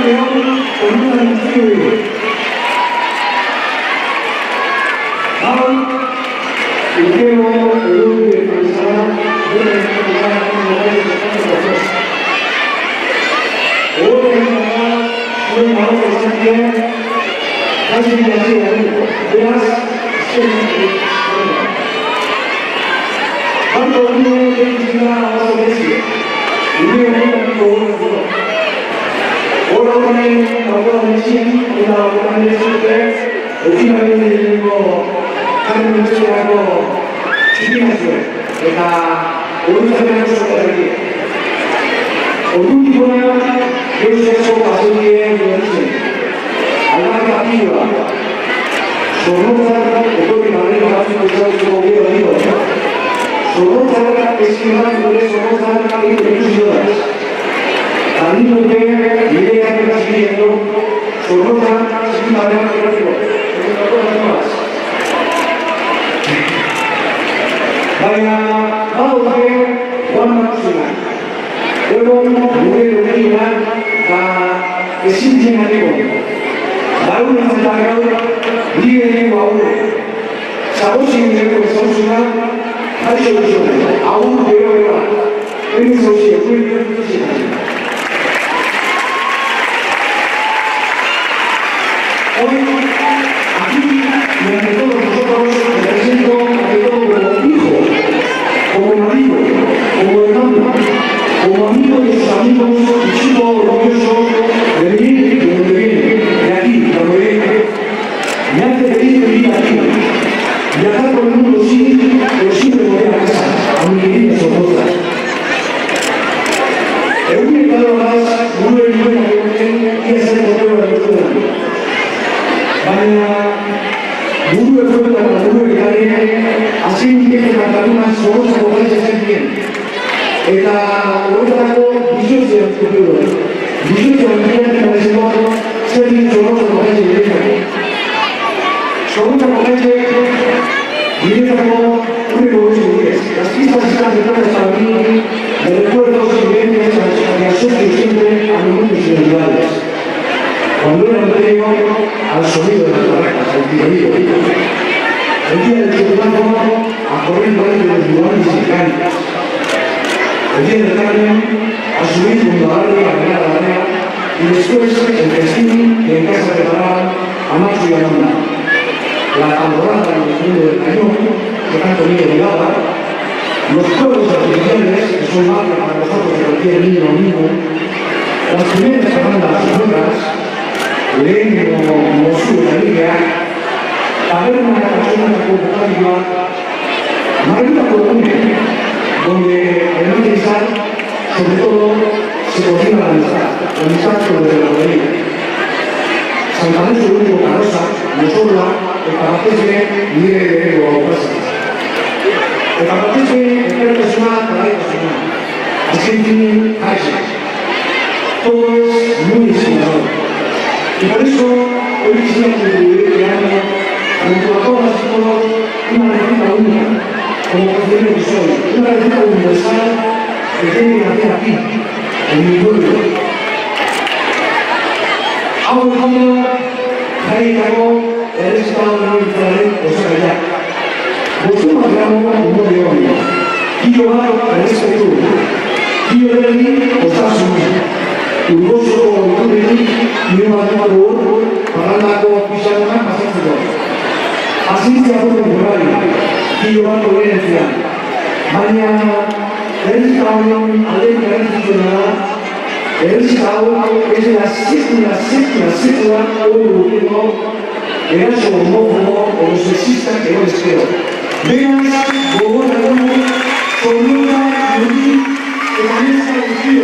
내용 공부하는 수요일 다음 6개월 의료에 대해서 오랜만에 우리 나라의 상태에 다시 내가 바로 우리의 대기가 나와서 계시 우리의 몸으로 오랜만에 나오는 우리가 오랜만에 때 어디가 있는 거 하는 문제하고 주민하세요. 내가 오른손에 있었다니 어둠이 보면 예수께서 가슴에 연신 알라가 앞이와 소로사가 어둠이 많이 가지고 있어서 오게 어디로 소로사가 계시면 우리 소로사가 이루어지죠. 다른 분들의 미래의 가치에도 소로사가 지금 말하는 거라고 Vaya, vamos a ver Juan Maximán. Luego, mujer de Reina, que siempre me digo, la una se la grado, vive en Guaú. Sabos y mi hijo, son su madre, ha hecho mucho, aún veo que va. En mi sociedad, muy bien, muy bien. Hoy, aquí, entre todos nosotros, me presento ante todo como hijo, como marido, como hermano, como amigo de sus amigos, y chico orgulloso de venir de donde viene, de aquí, de donde viene. Me hace feliz vivir aquí, viajar por el mundo sí, pero siempre volver a casa, a mi querida Somoza. En un estado más, muy buena que quiere ser el pueblo de la cultura. Guru itu adalah guru yang asing dia mengatakan semua sekolah sesuai. Kita orang itu bisnis yang betul. Bisnis yang dia semua sering semua sekolah sesuai. Semua sekolah sesuai. Ini semua guru sesuai. Tapi sekarang kita kami berkuasa sesuai yang sesuai siempre a mundo sesuai. Cuando era pequeño, al sonido de las barracas, al tiro, el día del Chocolato, a correr por entre los lugares mexicanos. El día del Carmen, a subir junto a la arena, y después el festín que en casa preparaban a Macho y a Nona. La tamborrada y el sonido del cañón, que tanto miedo llevaba, los juegos artificiales, que son magia para nosotros de cualquier niño o niño, las primeras bandas sonoras, Leno, Mosú, la Liga, a ver una canción convocativa, Margarita Colombia, donde en la amistad, sobre todo, se cocina la amistad con la rodería. Santa María de Único Carosa, Mosola, el Capatese, Mire de Ego, el Capatese, el Pérez Personal, la Ley Personal, así tiene Kaiser. Todo es muy inspirador. Y por eso, hoy quisiera contribuir creando, junto a todas y todos, una receta única, como considero que soy, una receta universal que tiene que hacer aquí, en mi pueblo. Ahora como Jaitago, el estado de Israel, o sea, ya. Vosotros hablamos un poco de hoy. Quiero dar a este grupo. Quiero ver a Estados Unidos. Urgoso con el y un valor para la cooperación más así se hace el horario y yo van a poder decir mañana el estado alegre el estado es la sexta o el gobierno era su homófobo o sexista que no les creo vean como una con una que también está vestido